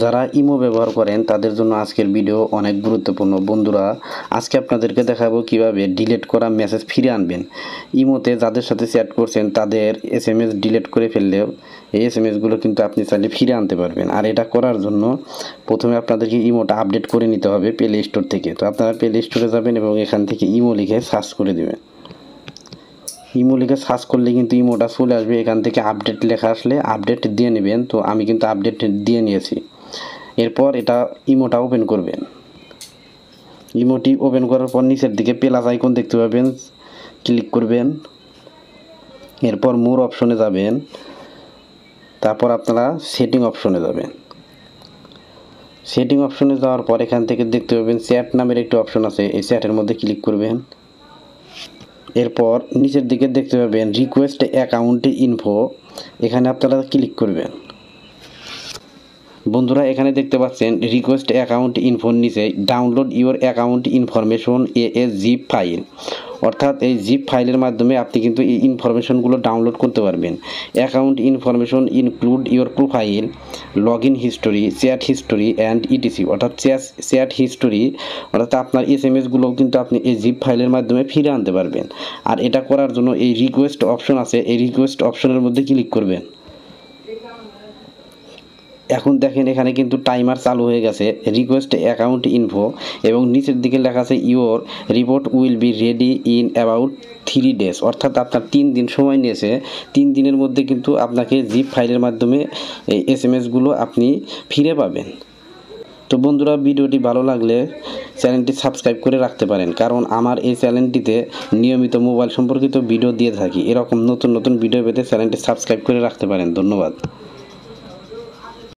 যারা ইমো ব্যবহার করেন তাদের জন্য আজকের ভিডিও অনেক গুরুত্বপূর্ণ। বন্ধুরা, আজকে আপনাদেরকে দেখাবো কিভাবে ডিলিট করা মেসেজ ফিরে আনবেন। ইমোতে যাদের সাথে চ্যাট করছেন তাদের এসএমএস ডিলিট করে ফেললেও এই এসএমএসগুলো কিন্তু আপনি চাইলে ফিরে আনতে পারবেন। আর এটা করার জন্য প্রথমে আপনাদেরকে ইমোটা আপডেট করে নিতে হবে প্লে স্টোর থেকে। তো আপনারা প্লে স্টোরে যাবেন এবং এখান থেকে ইমো লিখে সার্চ করে দেবেন। ইমো লিখে সার্চ করলে কিন্তু ইমোটা চলে আসবে। এখান থেকে আপডেট লেখা আসলে আপডেট দিয়ে নেবেন। তো আমি কিন্তু আপডেট দিয়ে নিয়েছি। এরপর এটা ইমোটা ওপেন করবেন। ইমোটি ওপেন করার পর নিচের দিকে প্লাস আইকন দেখতে পাবেন, ক্লিক করবেন। এরপর মোর অপশনে যাবেন, তারপর আপনারা সেটিং অপশনে যাবেন। সেটিং অপশনে যাওয়ার পর এখান থেকে দেখতে পাবেন চ্যাট নামের একটি অপশন আছে, এই চ্যাটের মধ্যে ক্লিক করবেন। এরপর নিচের দিকে দেখতে পাবেন রিকোয়েস্ট অ্যাকাউন্ট ইনফো, এখানে আপনারা ক্লিক করবেন। বন্ধুরা, এখানে দেখতে পাচ্ছেন রিকোয়েস্ট অ্যাকাউন্ট ইনফোর নিচে ডাউনলোড ইউর অ্যাকাউন্ট ইনফরমেশন এ জিপ ফাইল, অর্থাৎ এই জিপ ফাইলের মাধ্যমে আপনি কিন্তু এই ইনফরমেশনগুলো ডাউনলোড করতে পারবেন। Account information include your profile, log in history, chat history and etc, অর্থাৎ চ্যাট হিস্টোরি, অর্থাৎ আপনার এসএমএসগুলো কিন্তু আপনি এই জিপ ফাইলের মাধ্যমে ফিরে আনতে পারবেন। আর এটা করার জন্য এই রিকোয়েস্ট অপশন আছে, এই রিকোয়েস্ট অপশনের মধ্যে ক্লিক করবেন। এখন দেখেন এখানে কিন্তু টাইমার চালু হয়ে গেছে, রিকোয়েস্ট অ্যাকাউন্ট ইনফো, এবং নিচের দিকে লেখা আছে your report will be ready in about 3 days, অর্থাৎ আপনার 3 দিন সময় নিয়েছে। 3 দিনের মধ্যে কিন্তু আপনাকে জিপ ফাইলের মাধ্যমে এই এসএমএসগুলো আপনি ফিরে পাবেন। তো বন্ধুরা, ভিডিওটি ভালো লাগলে চ্যানেলটি সাবস্ক্রাইব করে রাখতে পারেন, কারণ আমার এই চ্যানেলটিতে নিয়মিত মোবাইল সম্পর্কিত ভিডিও দিয়ে থাকি। এরকম নতুন নতুন ভিডিও পেতে চ্যানেলটি সাবস্ক্রাইব করে রাখতে পারেন। ধন্যবাদ।